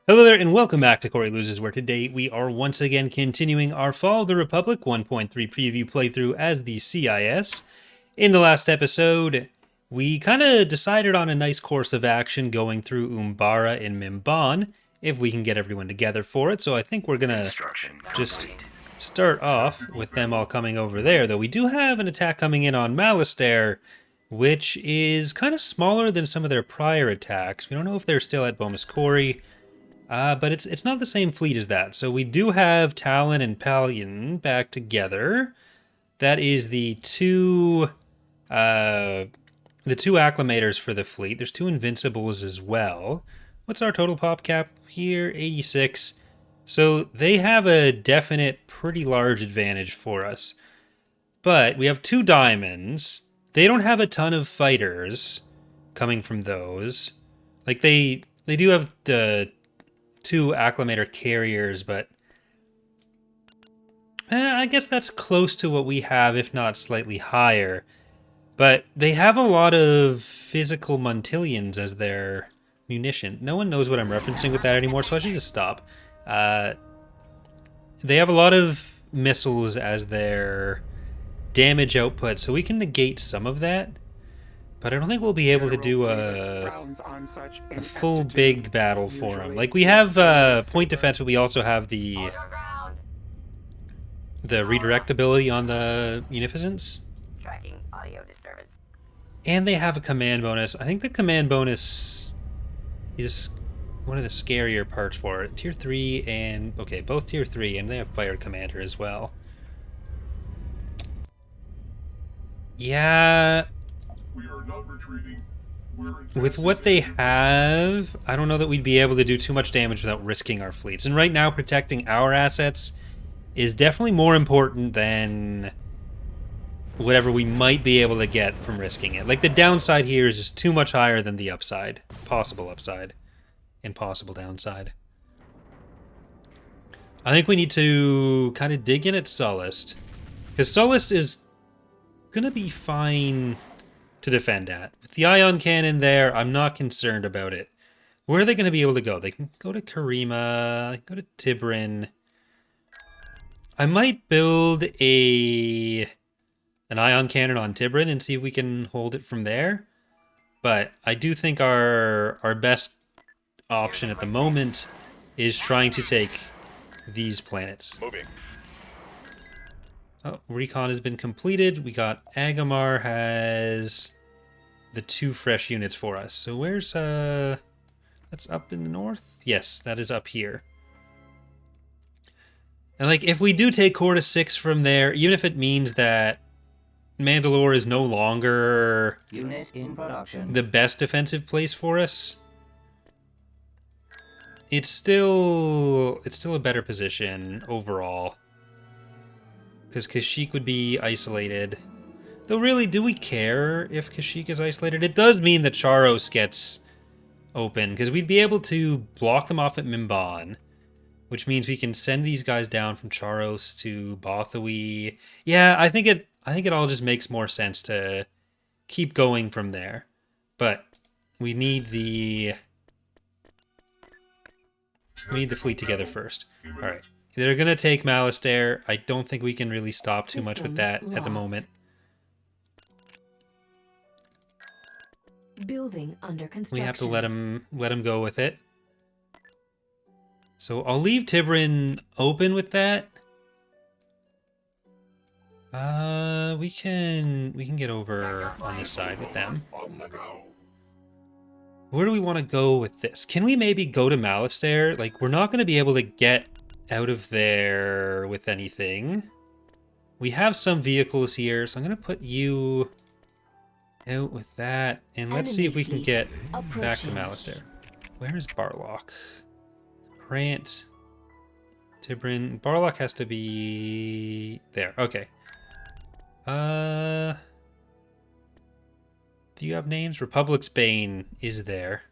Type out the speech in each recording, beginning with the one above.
Hello there, and welcome back to Corey Loses, where today we are once again continuing our Fall of the Republic 1.3 preview playthrough as the CIS. In the last episode, we kind of decided on a nice course of action going through Umbara and Mimban, if we can get everyone together for it. So I think we're going to just start off with them all coming over there, though we do have an attack coming in on Malastare, which is kind of smaller than some of their prior attacks. We don't know if they're still at Bomus Quarry. But it's not the same fleet as that. So we do have Talon and Pellaeon back together. That is the two acclimators for the fleet. There's two invincibles as well. What's our total pop cap here? 86. So they have a definite, pretty large advantage for us. But we have two diamonds. They don't have a ton of fighters coming from those. Like they do have the two acclimator carriers, but I guess that's close to what we have, if not slightly higher. But they have a lot of physical Montillions as their munition. No one knows what I'm referencing with that anymore, so I should just stop. They have a lot of missiles as their damage output, so we can negate some of that. But I don't think we'll be able to do a full big battle for him. Like, we have point defense, but we also have the redirect ability on the Munificence. And they have a command bonus. I think the command bonus is one of the scarier parts for it. Tier 3 and... Okay, both Tier 3, and they have Fire Commander as well. Yeah... We are not retreating. With what they have, I don't know that we'd be able to do too much damage without risking our fleets. And right now, protecting our assets is definitely more important than whatever we might be able to get from risking it. Like, the downside here is just too much higher than the upside. Possible upside. And possible downside. I think we need to kind of dig in at Sullust. Because Sullust is going to be fine to defend at. With the ion cannon there, I'm not concerned about it. Where are they going to be able to go? They can go to Karima, go to Tibrin. I might build an ion cannon on Tibrin and see if we can hold it from there. But I do think our best option at the moment is trying to take these planets. Moving. Oh, recon has been completed. We got Agamar has the two fresh units for us. So where's that's up in the north? Yes, that is up here. And like, if we do take Corda 6 from there, even if it means that Mandalore is no longer unit in production, the best defensive place for us, it's still a better position overall. Because Kashyyyk would be isolated. Though really, do we care if Kashyyyk is isolated? It does mean that Charos gets open, because we'd be able to block them off at Mimban, which means we can send these guys down from Charos to Bothawi. Yeah, I think it all just makes more sense to keep going from there. But we need the fleet together first. All right. They're going to take Malastare. I don't think we can really stop too much with that at the moment. Building under construction. We have to let him go with it. So I'll leave Tibrin open with that. We can get over on this side with them. Where do we want to go with this? Can we maybe go to Malastare? Like, we're not going to be able to get out of there with anything. We have some vehicles here, so I'm going to put you out with that. And let's see if we can get back to Malastare. Where is Barlock? Grant. Tibrin. Barlock has to be there. Okay. Do you have names? Republic's Bane is there.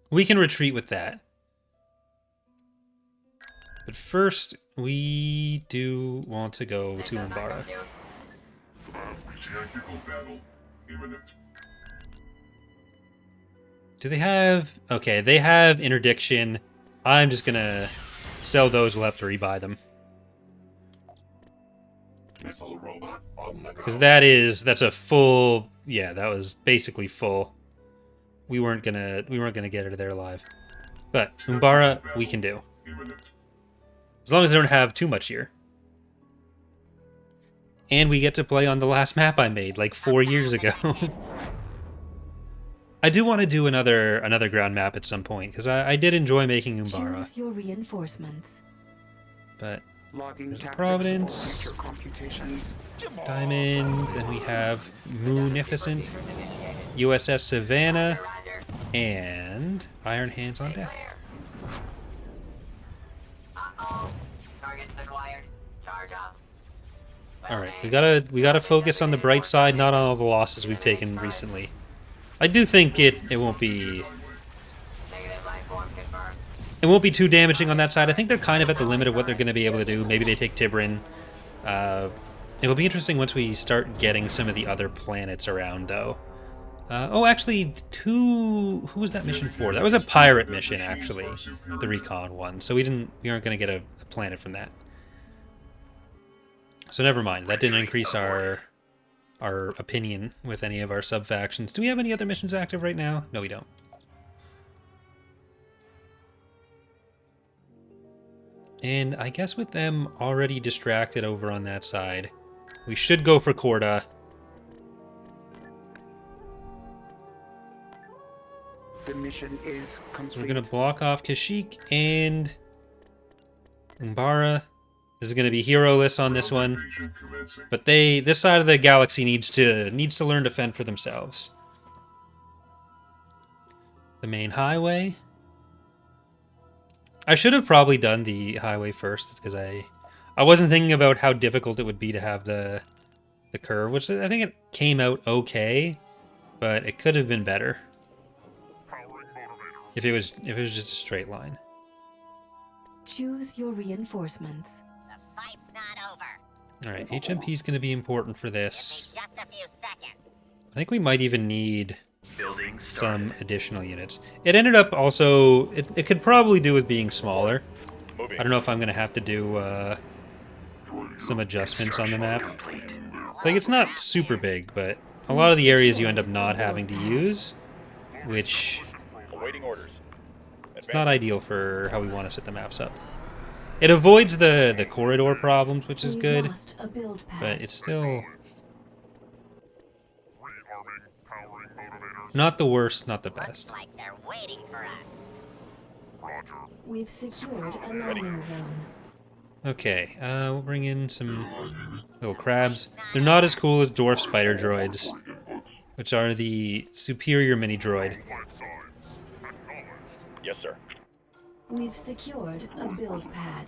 We can retreat with that. But first, we do want to go to Umbara. Tactical battle imminent. Do they have... Okay, they have interdiction. I'm just gonna sell those. We'll have to rebuy them. Missile robot on the Because go. that's a full... Yeah, that was basically full. We weren't gonna get her there alive. But Umbara, we can do. Imminent. As long as they don't have too much here. And we get to play on the last map I made, like 4 years ago. I do want to do another ground map at some point, because I did enjoy making Umbara. Choose your reinforcements. But Logging there's tactics Providence, for future computations. Diamond, then we have Moonificent, USS Savannah, and Iron Hands on deck. Target's been wired. Charge up. Alright, we gotta focus on the bright side, not on all the losses we've taken recently. I do think it won't be... Negative life form confirmed. It won't be too damaging on that side. I think they're kind of at the limit of what they're going to be able to do. Maybe they take Tiburon. It'll be interesting once we start getting some of the other planets around, though. Oh, actually, who was that mission for? That was a pirate mission, actually, the recon one. So we aren't going to get a planet from that. So never mind. That didn't increase our opinion with any of our sub-factions. Do we have any other missions active right now? No, we don't. And I guess with them already distracted over on that side, we should go for Corda. The mission is complete. So we're going to block off Kashyyyk and Umbara. This is going to be hero-less on this one. Region commencing. But this side of the galaxy needs to learn to fend for themselves. The main highway. I should have probably done the highway first, because I wasn't thinking about how difficult it would be to have the curve, which I think it came out okay, but it could have been better if it was just a straight line. Choose your reinforcements. The fight's not over. All right, HMP is going to be important for this. Just a few seconds. I think we might even need some additional units. It ended up also... It could probably do with being smaller. I don't know if I'm going to have to do some adjustments on the map. Like, it's not super big, but a lot of the areas you end up not having to use, which... Awaiting orders. It's not ideal for how we want to set the maps up. It avoids the corridor problems, which is We've good, lost a build pad. but it's still... Not the worst, not the best. Looks like they're waiting for us. We've secured a landing zone. Okay, we'll bring in some little crabs. They're not as cool as dwarf spider droids, which are the superior mini droid. Yes, sir. We've secured a build pad.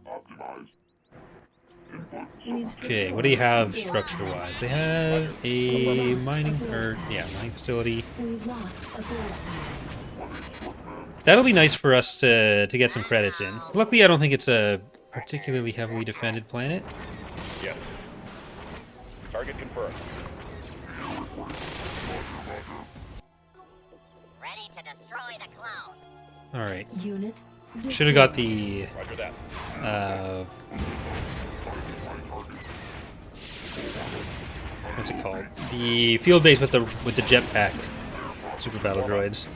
Optimized. We've Okay, secured what do you have a build structure-wise? They have a mining facility. pad. We've lost a build pad. That'll be nice for us to get some credits in. Luckily, I don't think it's a particularly heavily defended planet. Yes. Target confirmed. Ready to destroy the clones. All right, Unit. should have got the Roger that. what's it called? The field base with the jetpack super battle droids.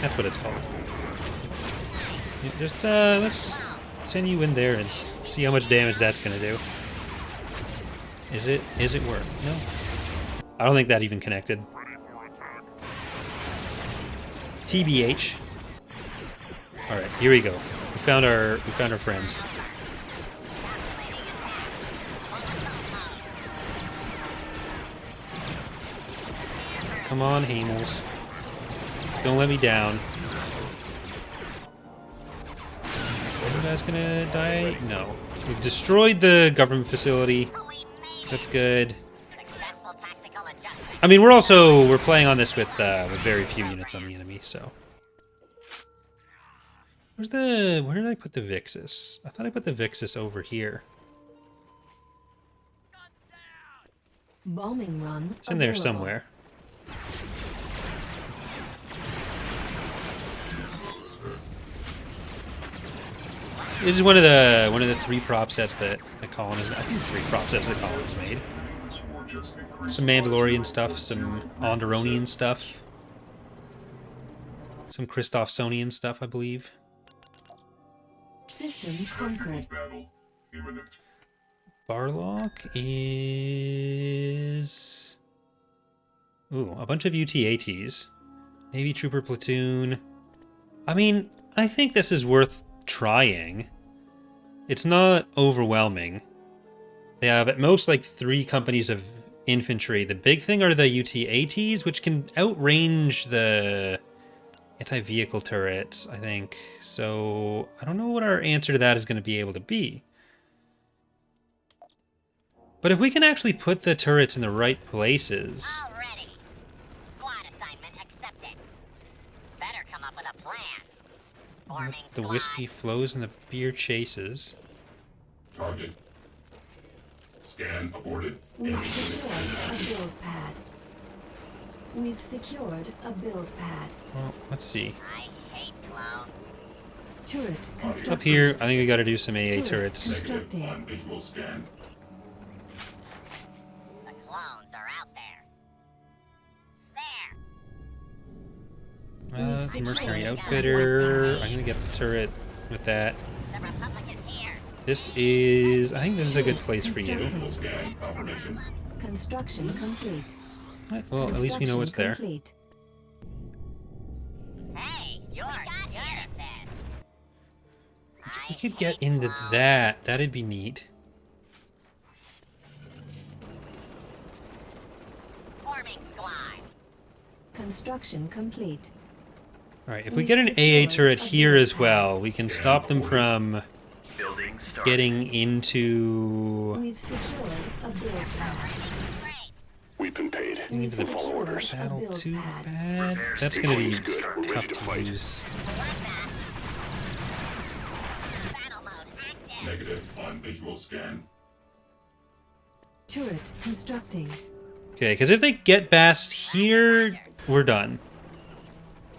That's what it's called. Yeah, just let's just send you in there and see how much damage that's gonna do. Is it worth? No. I don't think that even connected. TBH. All right, here we go. We found our friends. Come on, Hamels. Don't let me down. Are you guys gonna die? No. We've destroyed the government facility. So that's good. Successful tactical adjustment. I mean, we're playing on this with very few units on the enemy, so. Where did I put the Vixus? I thought I put the Vixus over here. Bombing run. It's in there available. somewhere. It is one of the 3 prop sets that the colonists. I think 3 prop sets the colonists made. This war just increased. Some Mandalorian stuff, some Onderonian stuff, some Christophsonian stuff, I believe. System conquered. Battle imminent. Barlock is... Ooh, a bunch of UTATs. Navy Trooper Platoon. I mean, I think this is worth trying. It's not overwhelming. They have at most like 3 companies of infantry. The big thing are the UTATs, which can outrange the anti-vehicle turrets, I think. So, I don't know what our answer to that is going to be able to be. But if we can actually put the turrets in the right places... Already. Squad assignment accepted. Better come up with a plan. Forming The whiskey flows and the beer chases. Target. Scan aborted. We've secured a build pad. We've secured a build pad. Well, let's see. I hate clones. Turret constructed. Up here, I think we gotta do some AA Turret turrets. constructing. On visual scan. The clones are out there. There. The mercenary outfitter. I'm gonna get the turret with that. The Republic is here. This is... I think this is a good place for you. Constructing. Scan confirmation. Construction complete. Right, well, at least we know what's there. Complete. Hey, you're good at this. We could get into that. That'd be neat. Forming squad. Construction complete. Alright, if we get an AA turret here as well, we can stop them from getting into... We've secured a build pad. Great. We've been paid. We've Then follow secured orders. a Battle build too pad. bad. That's gonna be Good. We're ready tough to to fight. use. Battle mode active. Negative on visual scan. Turret constructing. Okay, because if they get past here, we're done.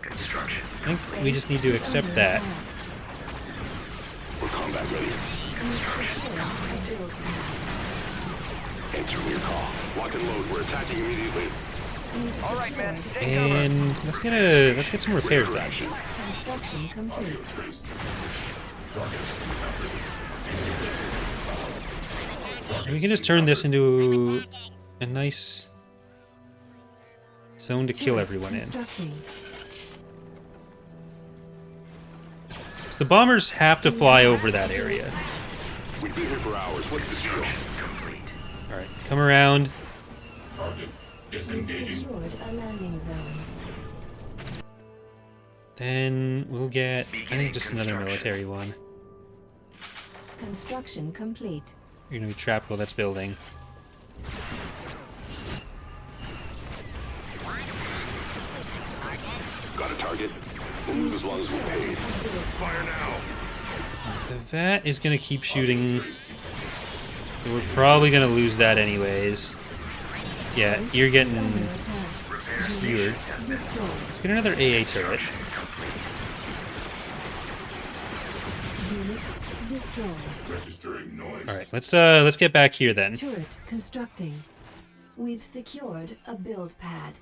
Construction. I think we just need to accept that. We're combat ready. We've secured a build pad. Answering your call. Lock and load. We're attacking immediately. We've secured And let's get some repairs done. Action. construction complete. We can just turn this into a nice zone to kill Turret everyone in. constructing. So the bombers have to fly over that area. We've been here for hours. What's the deal? Alright, come around. Target We've disengaging. secured a landing zone. Then we'll get, I think, just another military one. Construction complete. You're gonna be trapped while that's building. Got a target. We'll move as long as we're paid. Fire now. The VAT is gonna keep shooting. We're probably gonna lose that anyways. Yeah, you're Under getting attack. skewered. Destroyed. Let's get another AA turret. Unit destroyed. Registering noise. Alright, let's get back here then. Turret constructing. We've secured a build pad.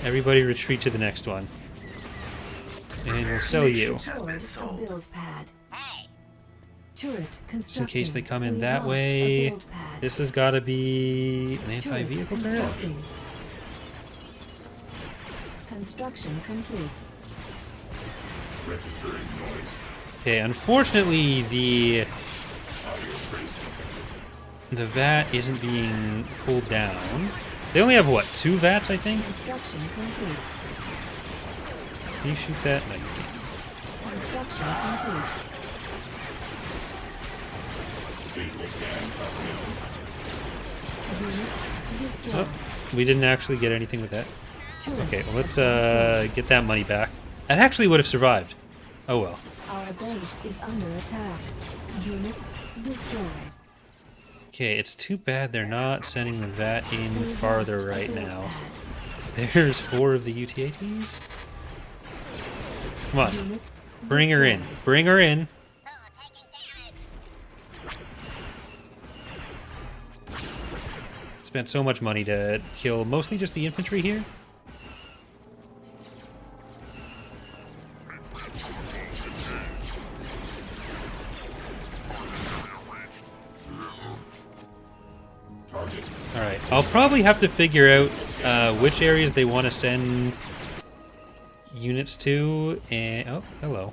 Everybody retreat to the next one. And we'll sell you. Secured a build pad. Hey. Turret constructing. Just in case they come in We that lost a way. build pad. This has gotta be an Turret anti-vehicle turret. constructing. Construction complete. Registering noise. Okay, unfortunately the VAT isn't being pulled down. They only have what, 2 VATs, I think? Construction complete. Can you shoot that? No, you can't. Construction complete. Visual scan confirmation. Unit destroyed. Oh, we didn't actually get anything with that. Turret Okay, well, let's advancing. get that money back. That actually would have survived. Oh well. Our base is under attack. Unit destroyed. Okay, it's too bad they're not sending the VAT in We farther lost a right build now. pad. There's 4 of the UTATs. Come on. Unit Bring her in. Bring her in. Oh, taking damage. Spent so much money to kill mostly just the infantry here. Target. Alright, I'll probably have to figure out which areas they want to send units to, and... oh, hello.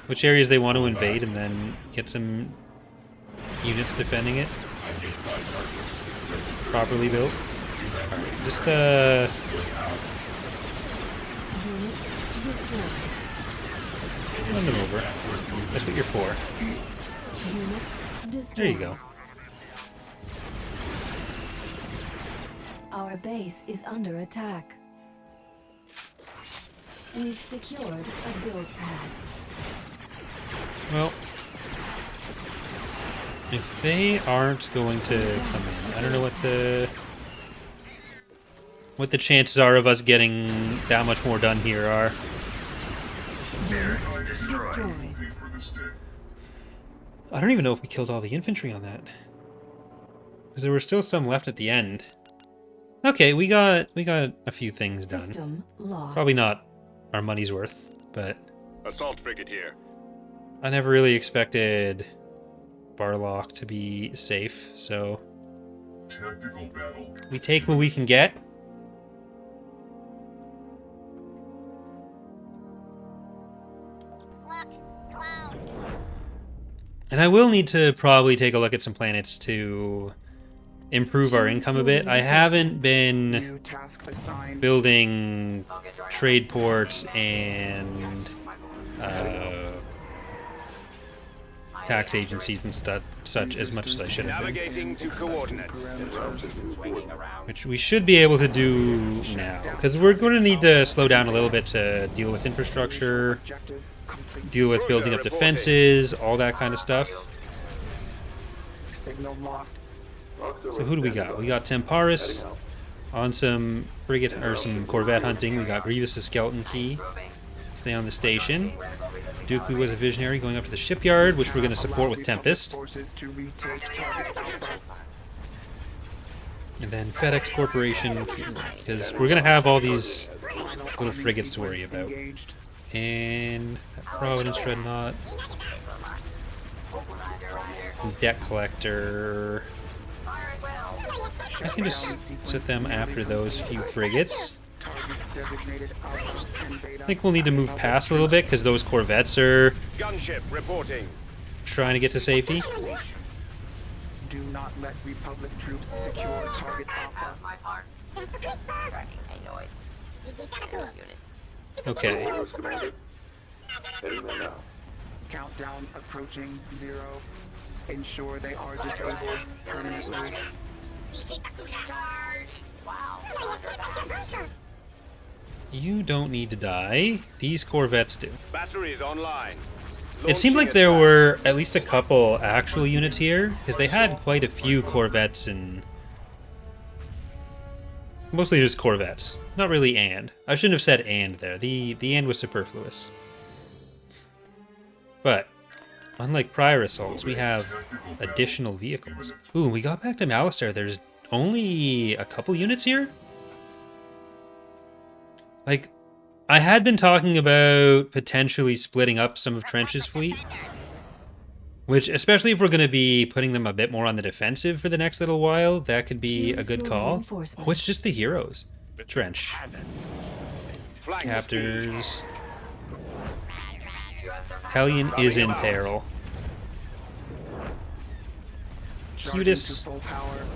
Which areas they want to invade, and then get some units defending it. Properly built. Alright, just, Unit destroyed. run them over. That's what you're for. Unit destroyed. There you go. Our base is under attack. We've secured a build pad. Well, if they aren't going to come in, I don't know what the chances are of us getting that much more done here are. Unit destroyed. I don't even know if we killed all the infantry on that. Because there were still some left at the end. Okay, we got a few things done. System lost. Probably not our money's worth, but Assault frigate here. I never really expected Barlock to be safe, so Tactical battle. we take what we can get. Look, cloud. And I will need to probably take a look at some planets to improve our income a bit. I haven't been New task assigned. building trade ports and tax agencies and such as much as I should have been. Navigating to coordinates. Which we should be able to do now. Because we're going to need to slow down a little bit to deal with infrastructure, Objective complete. deal with building up defenses, all that kind of stuff. Signal lost. So who do we got? We got Temparis on some frigate or some corvette hunting. We got Grievous's skeleton key. Stay on the station. Dooku was a visionary going up to the shipyard, which we're going to support with Tempest. Forces to retake target Alpha. And then FedEx Corporation, because we're going to have all these Final little army frigates to worry sequence about. engaged. And Providence Dreadnought. Debt Collector. I can just set them after those few frigates. Targets designated Alpha and Beta. I think we'll need to move past a little bit because those corvettes are Gunship reporting. trying to get to safety. Do not let Republic troops secure target Alpha. My part. Tracking a noise. Unit. Okay. Countdown approaching 0. Ensure they are disabled permanently. Charge! Wow. You don't need to die. These corvettes do. Batteries online. It seemed like there were at least a couple actual units here, because they had quite a few corvettes and... mostly just corvettes. Not really and. I shouldn't have said and there. The and was superfluous. But, unlike prior assaults, we have additional vehicles. Ooh, we got back to Malastare. There's only a couple units here? Like, I had been talking about potentially splitting up some of Trench's fleet. Which, especially if we're going to be putting them a bit more on the defensive for the next little while, that could be a good call. Oh, it's just the heroes. Trench. Captors. Pellaeon is in peril. Charging Cutis. to full power.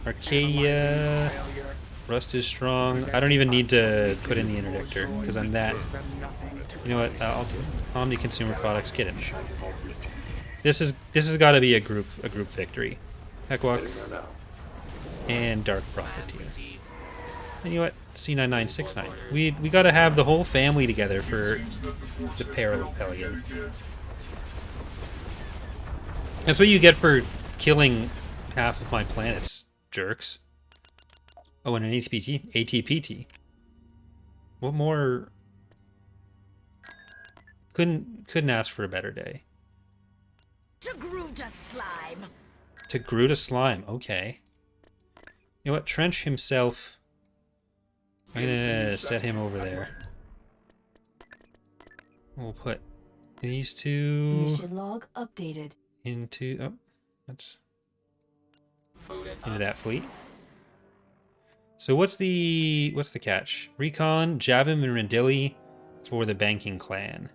Arcadia. Failure. Rust is strong. I don't even need to put in the interdictor, because I'm that. Gives them nothing to You know what? I'll do it. Omni Consumer Products, get in. This has got to be a group victory. Heckwalk and Dark Profiteer. And you know what? C9969. We got to have the whole family together for the peril of Pellaeon. That's what you get for killing half of my planets, jerks. Oh, and an ATPT. What more? Couldn't ask for a better day. To Gruta slime. To Gruta slime. Okay. You know what? Trench himself. I'm gonna set him over there. We'll put these two Mission log updated. into. Oh, that's into that fleet. So what's the catch? Recon, Jabim, and Rendili for the banking clan.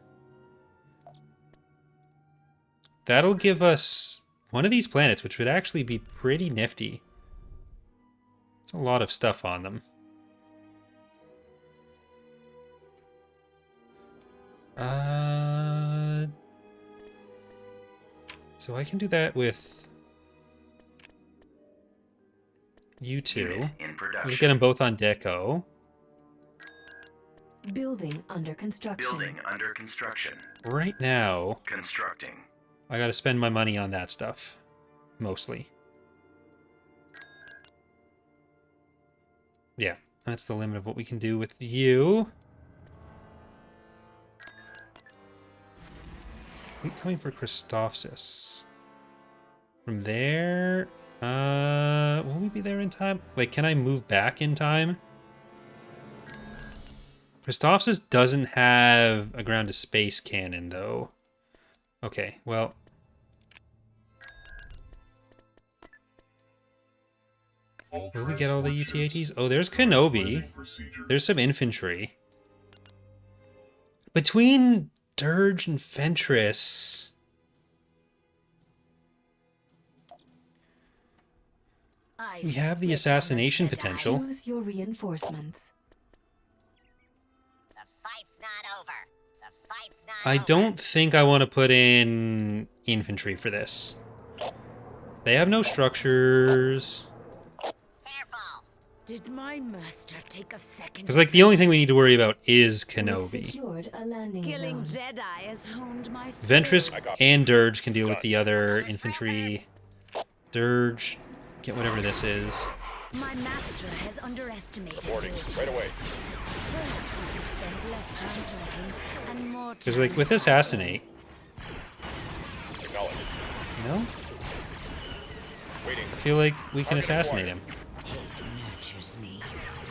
That'll give us one of these planets, which would actually be pretty nifty. It's a lot of stuff on them. So I can do that with you two. We'll get them both on deco. Building under construction. Building under construction. Right now, Constructing. I gotta spend my money on that stuff. Mostly. Yeah, that's the limit of what we can do with you. Fleet coming for Christophsis. From there, will we be there in time? Like, can I move back in time? Christophsis doesn't have a ground-to-space cannon, though. Okay, well. Will we get all the UTATs? Oh, there's Kenobi. There's some infantry. Between Dirge and Ventress. We have the assassination potential. Choose your reinforcements. The fight's not over. The fight's not I over. don't think I want to put in infantry for this. They have no structures. Careful. Did my master take a second? Because, like, the only thing we need to worry about is We've Kenobi. secured a landing Killing zone. Jedi has honed my Ventress skills. and Dirge can deal with the other infantry. Dirge, get whatever this is. My master has underestimated Boarding. you. Right away. Perhaps we should spend less time talking and more Because, time. like, with Assassinate, Acknowledge. no? Waiting. I feel like we can assassinate him. Hate nurtures me,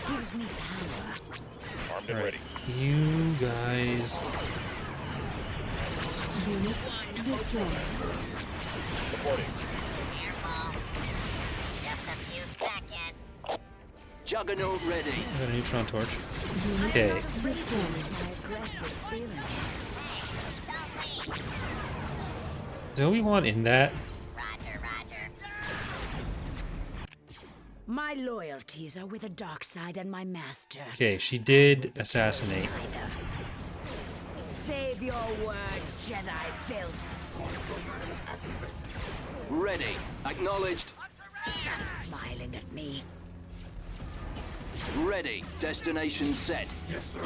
gives me power. Armed and Alright, ready. you guys. Unit destroyed. Reporting. Careful. Just a few seconds. Juggernaut ready. I got a neutron torch. Unit Okay. destroyed. My aggressive feelings. Don't leave. Do we want in that? Roger, Roger. My loyalties are with the dark side and my master. Okay, she did assassinate. Save your words, Jedi filth. Ready. Acknowledged. Stop smiling at me. Ready. Destination set. Yes, sir.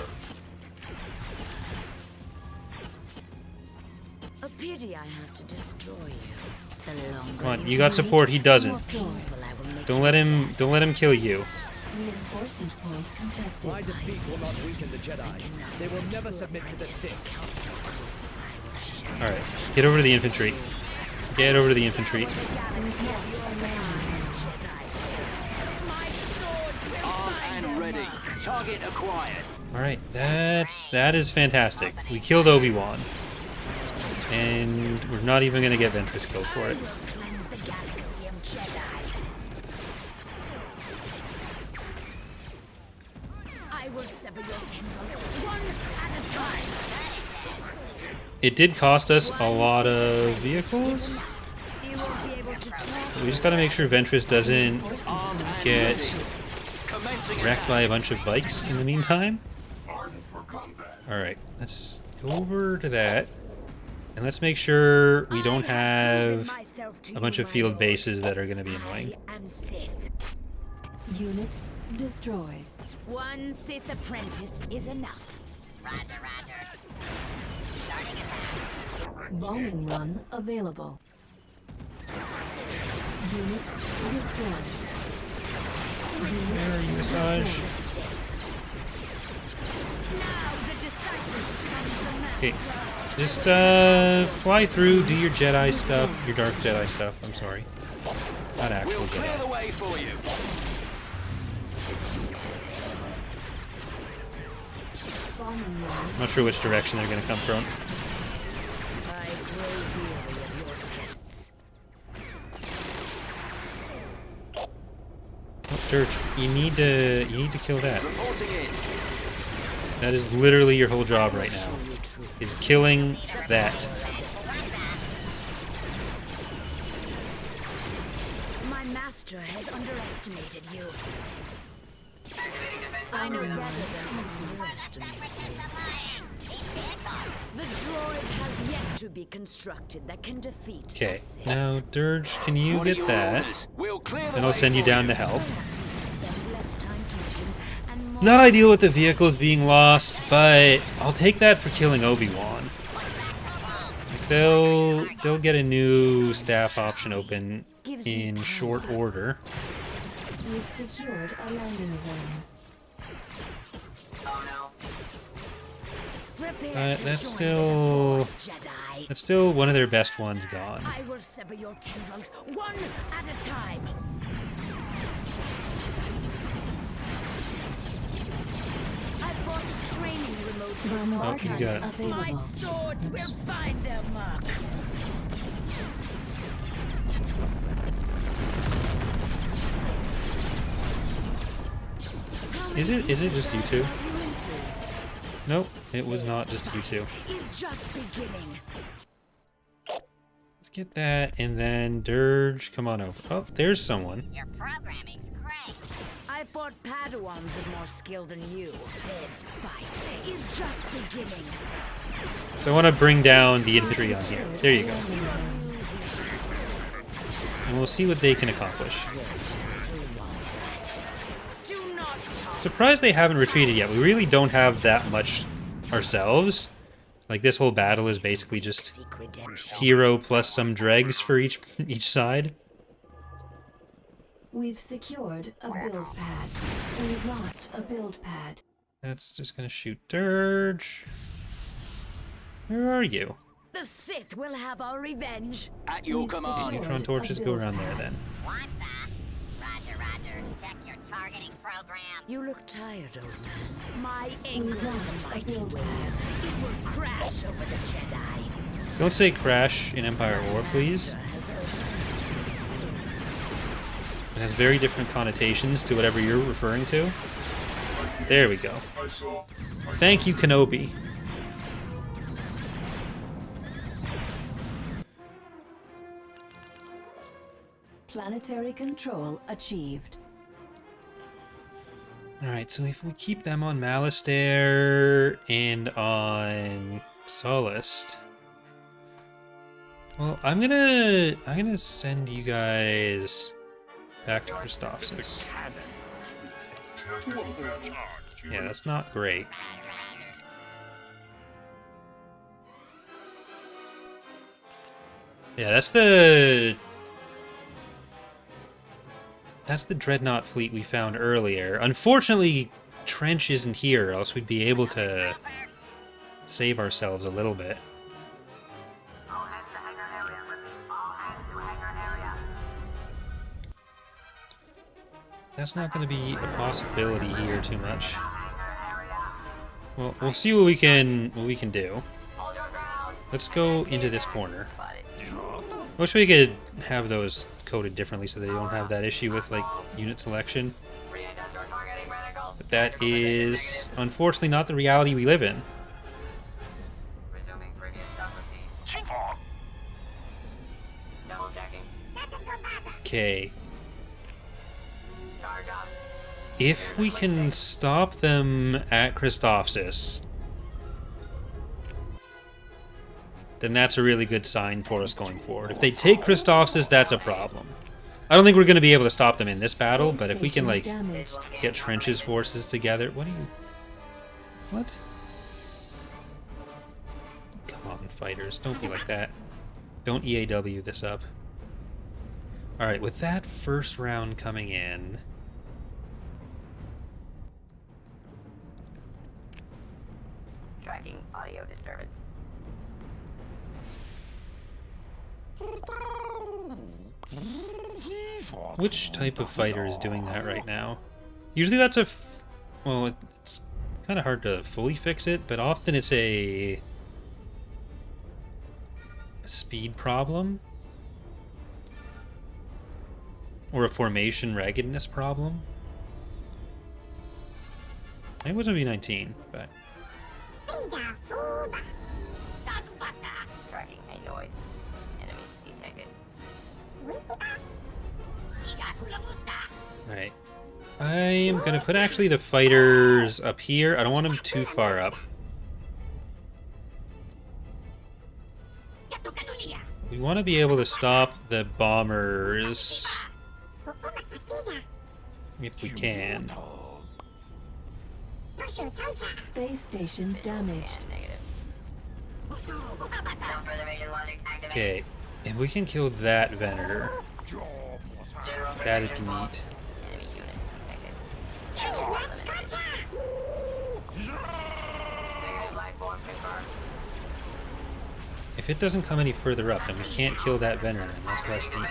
A pity I have to destroy you. The longer Come on, you got support, he doesn't. painful I will make Don't you let him kill you. Reinforcement point contested. My defeat will not weaken the Jedi. They will never submit to the Sith. Alright, get over to the infantry. Get over to the infantry. Armed and ready. Target acquired. Alright, that is fantastic. We killed Obi-Wan. And we're not even gonna get Ventress killed for it. cleanse the galaxy of Jedi. I will sever your tendrils one at a time. It did cost us a lot of vehicles. You won't be able to talk. We just gotta make sure Ventress doesn't Armed and get ready. Commencing wrecked attack. by a bunch of bikes in the meantime. Armed for combat. Alright, let's go over to that. And let's make sure we don't have a bunch of field bases that are going to be annoying. I am Sith. Unit destroyed. One Sith apprentice is enough. Roger, roger. Starting attack. Bombing run available. Unit destroyed. Unit Massage. destroyed. Now the disciple becomes the Okay. master. Just fly through, do your Jedi stuff, your Dark Jedi stuff. I'm sorry, not actual We'll clear the Jedi. way for you. Bombing run. I'm not sure which direction they're gonna come from. I grow weary of your tests. Oh, Dirge, you need to kill that. Reporting in. That is literally your whole job right now, is killing that. My master has underestimated you. I know better than to underestimate you. The droid has yet to be constructed that can defeat the Okay, Sith. now Dirge, can you What are get your that? orders? We'll clear the Then I'll way send you for down to help. Perhaps you should spend less time talking and more Not ideal with the vehicles being lost, but I'll take that for killing Obi-Wan. Like, they'll get a new staff option open in short order. We've secured a landing zone. Oh no. Prepare to That's join still- the Force, Jedi. That's still one of their best ones gone. I will sever your tendrils one at a time. I bought training remotes with Bombardment got- My available. swords will find their mark. Is it just you two? Are you into? Nope, it was not just you two. Is just beginning. Let's get that, and then Dirge, come on over. Oh, there's someone. Your programming's great. I fought Padawans with more skill than you. This fight is just beginning. So I want to bring down the infantry on here. There you go. Landing zone. And we'll see what they can accomplish. Do not talk. Surprised they haven't retreated yet. We really don't have that much ourselves. Like, this whole battle is basically just Seek redemption. hero plus some dregs for each side. We've secured a build pad. We've lost a build pad. That's just gonna shoot Dirge. Where are you? The Sith will have our revenge. At your We've command. secured Neutron a torches go build around there pad. then. Want that? Roger, Roger. Check your targeting program. You look tired, old man. My anger We've is lost a a mighty build wave. pad. It will crash over the Jedi. Don't say crash in Empire War, please. Master has overestimated It has very different connotations to whatever you're referring to. There we go. I saw. Thank you, Kenobi. Planetary control achieved. Alright, so if we keep them on Malastare and on Sullust. Well, I'm gonna send you guys back to Christophsis. Yeah, that's not great. Yeah, that's the Dreadnought fleet we found earlier. Unfortunately, Trench isn't here, or else we'd be able to save ourselves a little bit. All hands to hangar area. All hands to hangar area. That's not going to be a possibility here too much. Well, we'll see what we can do. Hold your ground. Let's go into this corner. But it I wish we could have those coded differently so they don't have that issue with like unit selection. pre-industrial targeting reticle. But that is unfortunately not the reality we live in. Resuming previous subroutine. Double checking. Okay. Charge up. If we can stop them at Christophsis, then that's a really good sign for us going forward. If they take Christophsis, that's a problem. I don't think we're going to be able to stop them in this battle, but if we can, like, Damaged. get Trench's forces together... What are you... What? Come on, fighters. Don't be like that. Don't EAW this up. Alright, with that first round coming in... Tracking audio disturbance. Which type of fighter is doing that right now? Usually that's well, it's kind of hard to fully fix it, but often it's a speed problem. Or a formation raggedness problem. I think it was gonna be 19, but... Tracking android. Enemy detected. Alright. I am gonna put actually the fighters up here. I don't want them too far up. We want to be able to stop the bombers if we can. Space station damaged. Okay, if we can kill that Venator, that'd be neat. If it doesn't come any further up, then we can't kill that Venator, and that's less neat.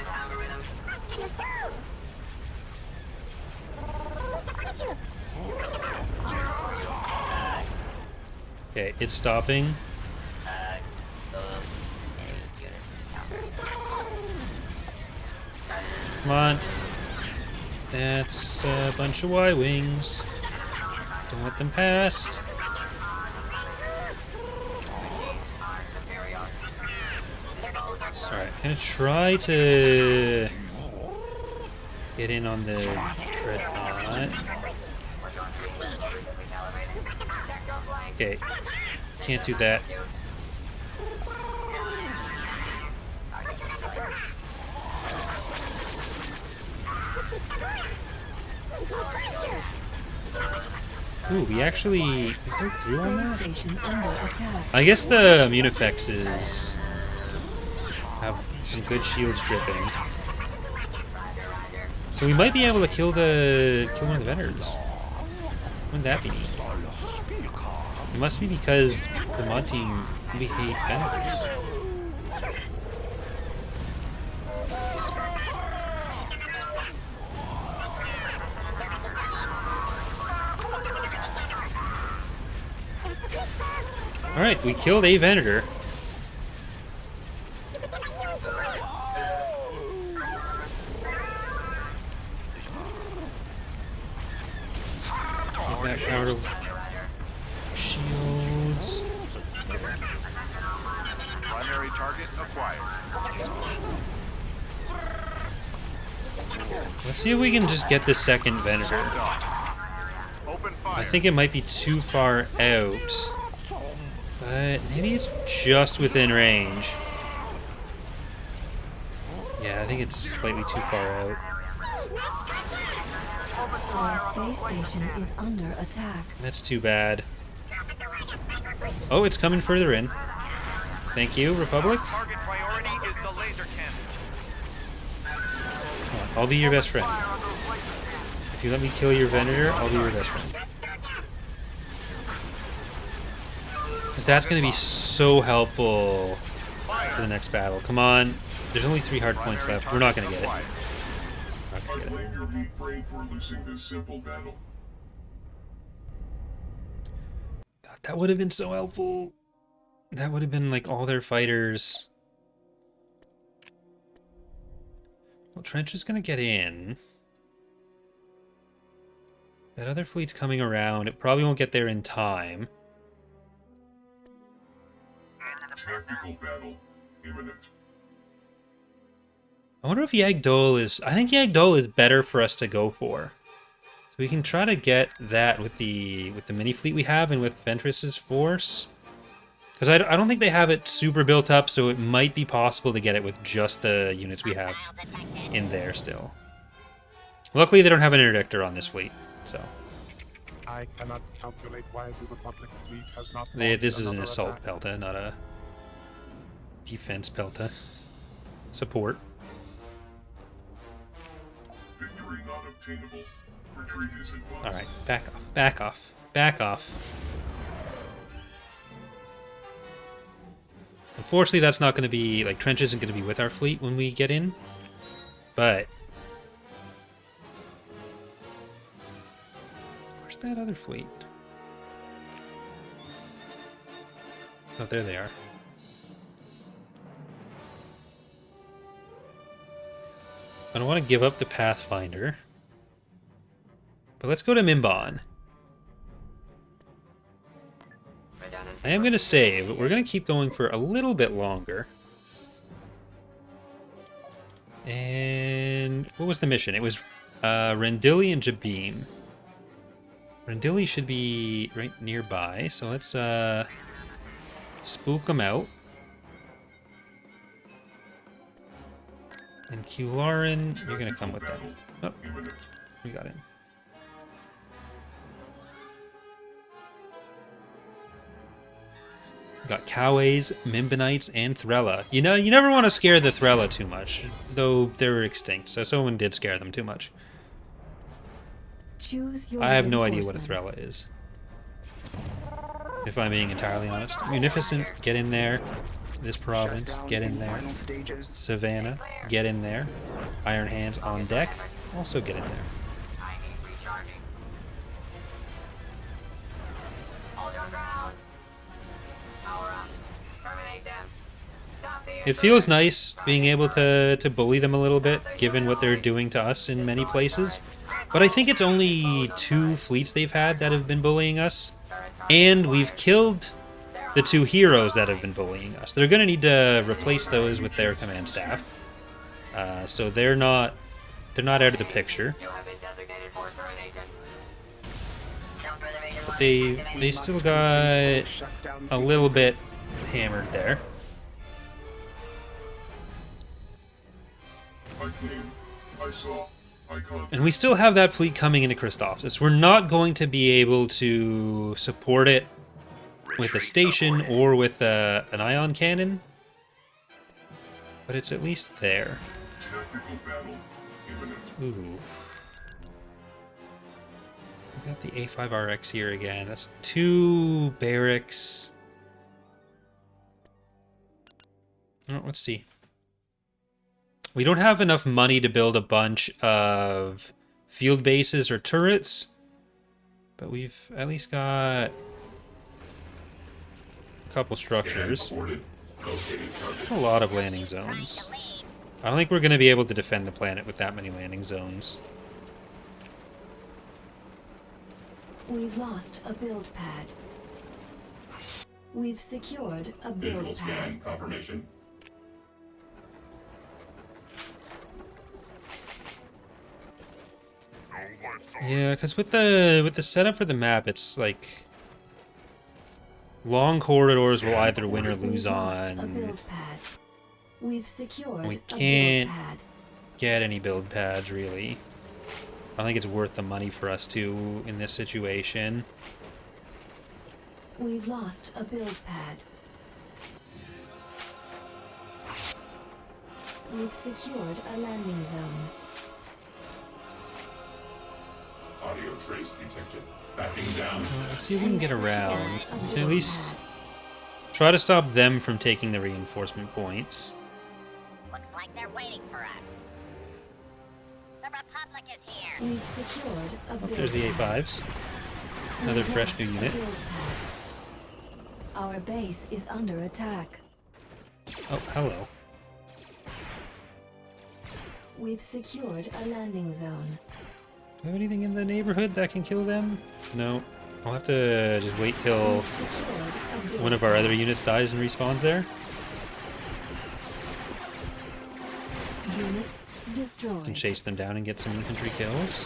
Okay, it's stopping. Come on. That's a bunch of Y-Wings. Don't let them past. Alright, I'm gonna try to get in on the Dreadnought. Okay, can't do that. Ooh, we actually broke through on that? Station under attack. I guess the Munifexes have some good shield stripping. So we might be able to kill one of the Venators. Wouldn't that be neat? It must be because the mod team, we hate Venators. Alright, we killed a Venator. Get back out of shields. Primary target acquired. Let's see if we can just get the second Venator. Open fire. I think it might be too far out. But maybe it's just within range. Yeah, I think it's slightly too far out. Our space station is under attack. That's too bad. Oh, it's coming further in. Thank you, Republic. Target priority is the laser cannon. Come on, I'll be your best friend. If you let me kill your Venator, I'll be your best friend. Because that's going to be so helpful for the next battle. Come on. There's only 3 hard points left. We're not going to get it. Not gonna get it. Blame your weak brain for losing this simple battle. God, that would have been so helpful. That would have been like all their fighters. Well, Trench is going to get in. That other fleet's coming around. It probably won't get there in time. Tactical battle imminent. I wonder if Yagdol is... I think Yagdol is better for us to go for. So we can try to get that with the mini fleet we have and with Ventress's force. Because I don't think they have it super built up, so it might be possible to get it with just the units we have in there still. Luckily, they don't have an interdictor on this fleet, so... I cannot calculate why the Republic fleet has not... This is an another assault attack. pelta, not a defense pelta. Support. Victory not obtainable. Retreat is advised. Alright, back off, back off, back off. Unfortunately, that's not going to be... Like, Trench isn't going to be with our fleet when we get in. But... Where's that other fleet? Oh, there they are. I don't want to give up the Pathfinder. But let's go to Mimban. I am going to save, but we're going to keep going for a little bit longer. And what was the mission? It was Rendili and Jabim. Rendili should be right nearby, so let's spook them out. And Kularin, you're going to come with them. Oh, we got him. Got Coways, Mimbanites, and Thrella. You know, you never want to scare the Thrella too much, though they're extinct, so someone did scare them too much. Choose your I have no idea what a Thrella is, if I'm being entirely honest. Munificent, get in there. This province, get in there. Savannah, get in there. Iron Hands on deck, also get in there. I need recharging. Hold your ground. Power up. Terminate them. Stop the It feels nice being able to bully them a little bit, given what they're doing to us in many places. But I think it's only 2 fleets they've had that have been bullying us. And we've killed the 2 heroes that have been bullying us. They're going to need to replace those with their command staff. So they're not out of the picture. You have been designated for termination. But they still got a little bit hammered there. I came. I saw. I contacted. And we still have that fleet coming into Christophsis. We're not going to be able to support it with a station or with an ion cannon, but it's at least there. Technical battle imminent. Ooh. We got the A5RX here again. That's 2 barracks. Oh, let's see. We don't have enough money to build a bunch of field bases or turrets, but we've at least got couple structures. That's a lot of landing zones. I don't think we're going to be able to defend the planet with that many landing zones. We've lost a build pad. We've secured a build pad. Confirmation. Yeah, because with the setup for the map, it's like long corridors will either win or lose on. We've secured We a can't build pad. get any build pads, really. I don't think it's worth the money for us to in this situation. We've lost a build pad. We've secured a landing zone. Audio trace detected. Backing down. Let's see if we can get around. We can at least try to stop them from taking the reinforcement points. Looks like they're waiting for us. The Republic is here. We've secured a Oh, build there's the pad. A5s. Another We've fresh new lost a unit. build pad. Our base is under attack. Oh, hello. We've secured a landing zone. Do we have anything in the neighborhood that can kill them? No. I'll have to just wait till We've secured a build one of our other units dies and respawns there. unit destroyed. Can chase them down and get some infantry kills.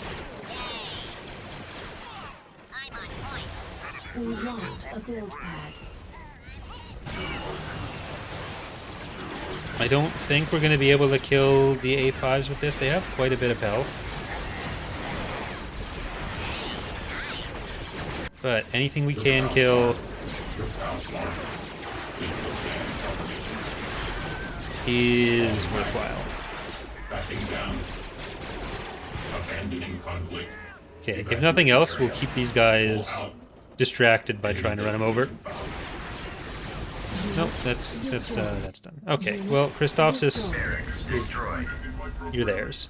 I'm on point. We've lost a build pad. I don't think we're going to be able to kill the A5s with this. They have quite a bit of health. But anything we can kill is worthwhile. Backing down. Abandoning conflict. Okay, if nothing else, we'll keep these guys distracted by trying to run them over. Unit Nope, that's done. Okay, well, Christophsis, you're theirs.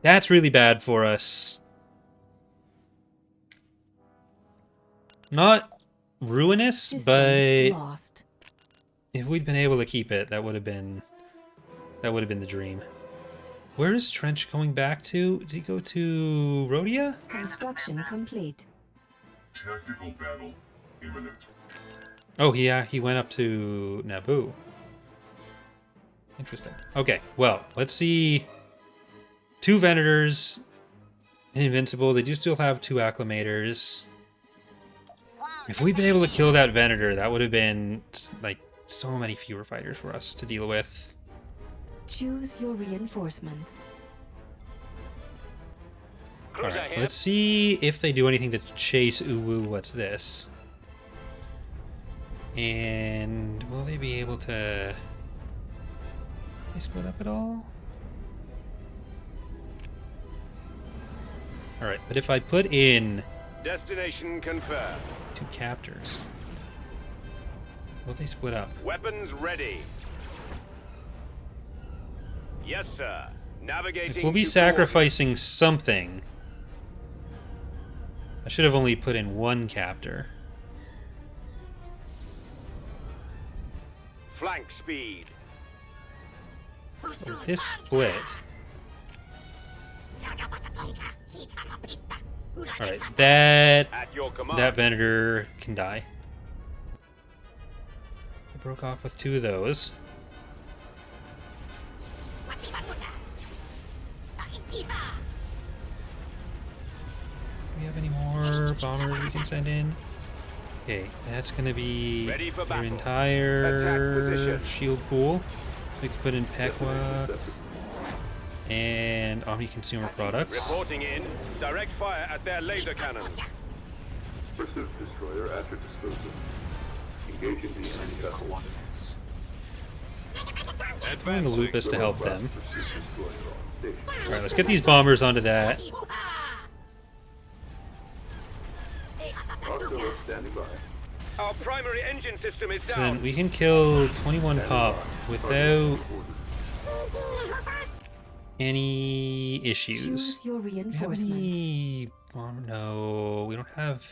That's really bad for us. Not ruinous, but Lost. if we'd been able to keep it, that would have been the dream. Where is Trench going back to? Did he go to Rhodia? Construction complete. Tactical battle imminent. Oh, yeah, he went up to Naboo. Interesting. Okay, well, let's see. 2 Venators, an Invincible. They do still have 2 Acclimators. If we'd been able to kill that Venator, that would have been, like, so many fewer fighters for us to deal with. Choose your reinforcements. Alright, let's see if they do anything to chase Uwu. What's this? And will they be able to... They split up at all? Alright, but if I put in... Destination confirmed. 2 captors, will they split up? Weapons ready. Yes, sir. Navigating. We'll be to sacrificing something. I should have only put in 1 captor. flank speed. With this split... Alright, that Venator can die. I broke off with 2 of those. Do we have any more bombers we can send in? Okay, that's gonna be your entire shield pool. We can put in Pequak and Omni Consumer Products. Reporting in. Direct fire at their laser cannons. Pursuit destroyer after disposal. Engaging the enemy vessel. Throwing the Lupus to help them. Alright, let's get these bombers onto that. Standing by. Our primary engine system is down. Then we can kill 21 pop without any issues. Choose your Do we have reinforcements. any bomb? No, we don't have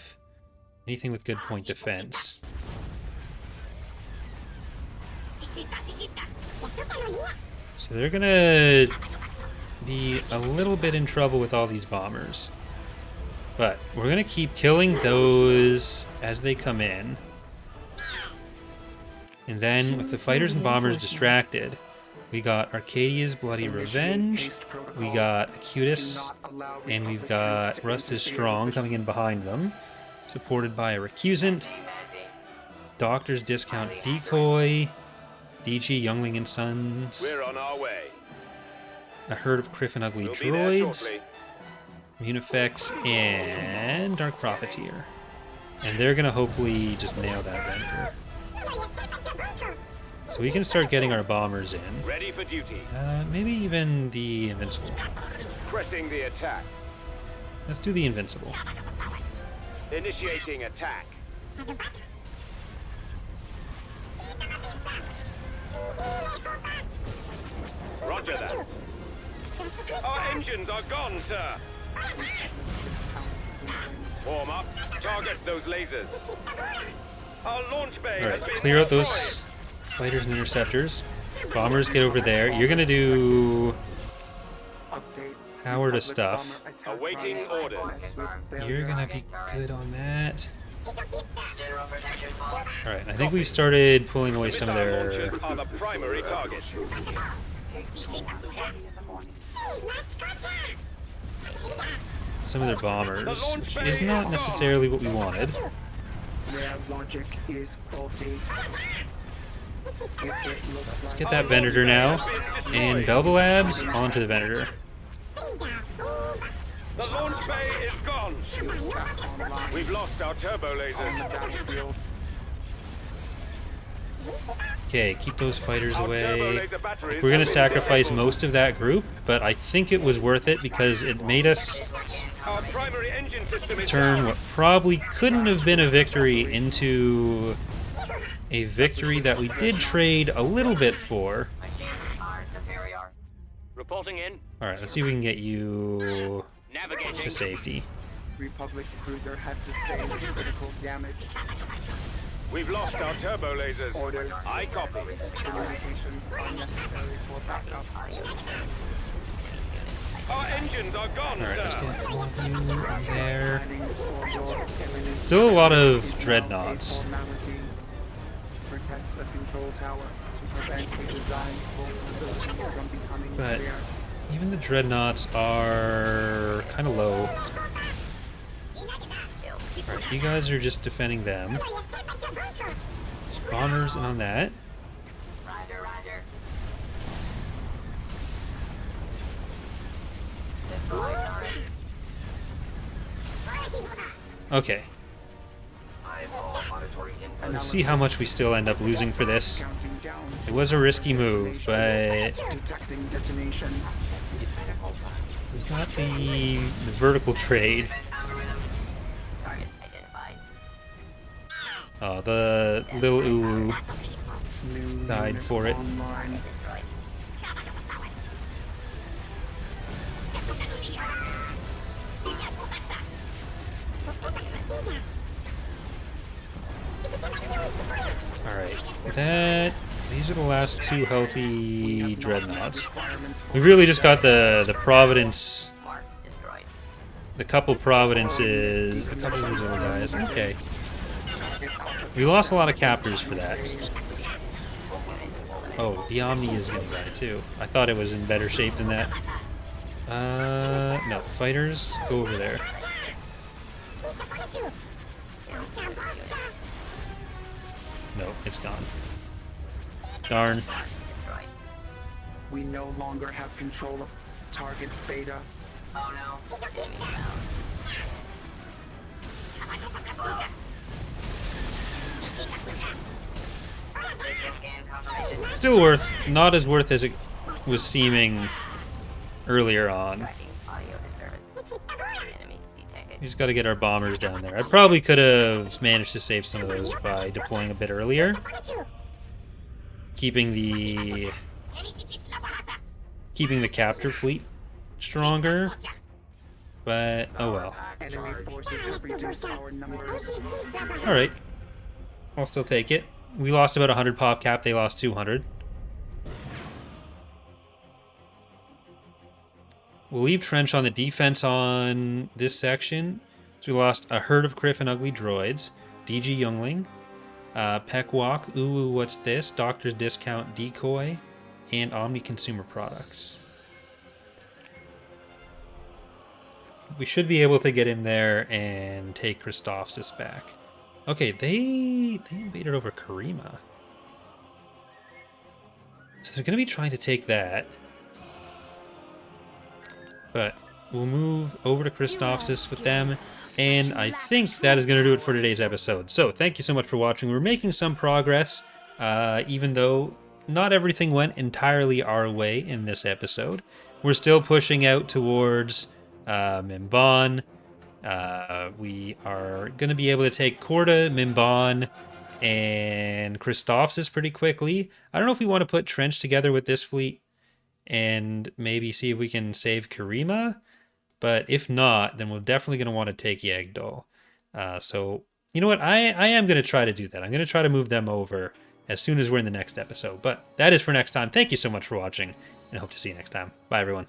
anything with good point defense. So they're gonna be a little bit in trouble with all these bombers. But we're gonna keep killing those as they come in. And then with the fighters and bombers distracted, we got Arcadia's Bloody Revenge, we got Acutus, and we've got Rust is Strong coming in behind them, supported by a Recusant, Doctor's Discount Decoy, DG Youngling and Sons, We're on our way. a herd of Criff and Ugly We'll be there droids, shortly. Munifex, and Dark Profiteer. And they're gonna hopefully just nail that Venator. So we can start getting our bombers in. Ready for duty. Maybe even the Invincible. Pressing the attack. Let's do the Invincible. Initiating attack. Roger that. Our engines are gone, sir. Form up. Target those lasers. Our launch bay has Alright, been clear out destroyed. those fighters and interceptors. Bombers, get over there. You're gonna do power to stuff. Awaiting orders. You're gonna be good on that. Alright, I think we've started pulling away some of Missile their... launchers are the primary target. bombers, which is not necessarily what we wanted. Their logic is faulty. Let's get that Venator now. And Belbalabs onto the Venator. The launch bay is gone. We've lost our turbo lasers. Okay, keep those fighters away. We're gonna sacrifice most of that group, but I think it was worth it because it made us Our primary engine system is turn down. what probably couldn't have been a victory into a victory that we did trade a little bit for. Reporting in. Alright, let's see if we can get you Navigating. to safety. Republic cruiser has sustained critical damage. We've lost our turbo lasers. Orders. I copy. Communications are necessary for backup. Our engines are gone, Alright, let's sir. get all of you in there. Planning for your imminent Still a lot of dreadnoughts. formality. Protect the control tower to prevent the design vulnerability from becoming But clear. even the dreadnoughts are kind of low. Alright, you guys are just defending them. Bombers in on that. Roger, roger. Okay. We'll see how much we still end up losing for this. Counting down. It was a risky move, but Detecting detonation. we got the vertical trade. Target identified. Oh, the little Uwu New died unit for it. online. Destroyed. Alright, these are the last two healthy dreadnoughts. Requirements for We really just got the Providence, Mark destroyed. the couple Providences, a couple of these little guys. Okay. We lost a lot of captors for that. Oh, the Omni is gonna die too. I thought it was in better shape than that. No, fighters, go over there. No, it's gone. Darn. We no longer have control of target beta. Oh no. Enemy found. Scan confirmation. Still worth, not as worth as it was seeming earlier on. Tracking audio disturbance. Enemy detected. We just got to get our bombers down there. I probably could have managed to save some of those by deploying a bit earlier. Keeping the captor fleet stronger. But oh well. Enemy forces have reduced our numbers. Alright. I'll still take it. We lost about 100 pop cap, they lost 200. We'll leave Trench on the defense on this section. So we lost a herd of Criff and Ugly droids, DG Youngling, Peckwalk, Ooh, what's this? Doctor's Discount Decoy, and Omni Consumer Products. We should be able to get in there and take Christophsis back. Okay, they invaded over Karima. So they're going to be trying to take that. But we'll move over to Christophsis with them. And I think that is going to do it for today's episode. So thank you so much for watching. We're making some progress, even though not everything went entirely our way in this episode. We're still pushing out towards Mimban. We are going to be able to take Corda, Mimban, and Christophsis pretty quickly. I don't know if we want to put Trench together with this fleet and maybe see if we can save Karima. But if not, then we're definitely going to want to take Yagdol. So, you know what? I am going to try to do that. I'm going to try to move them over as soon as we're in the next episode. But that is for next time. Thank you so much for watching, and hope to see you next time. Bye, everyone.